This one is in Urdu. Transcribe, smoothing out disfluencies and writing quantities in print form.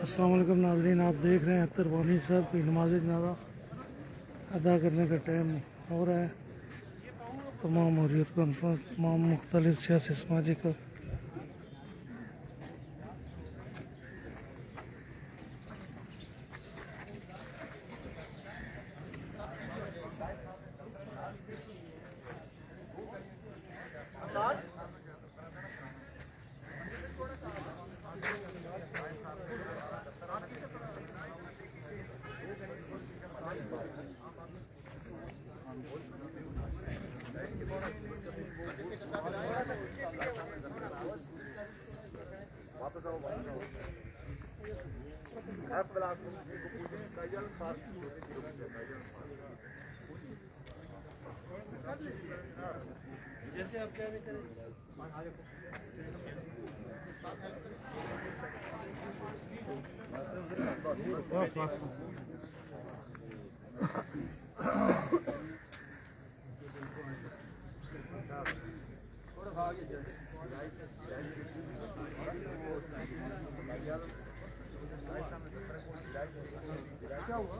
السلام علیکم ناظرین، آپ دیکھ رہے ہیں تربانی صاحب کی نماز جنازہ ادا کرنے کا ٹائم ہو رہا ہے۔ تمام حریت کانفرنس، تمام مختلف سیاسی سماجی کا جیسے آپ کیا کریں کیا ہوا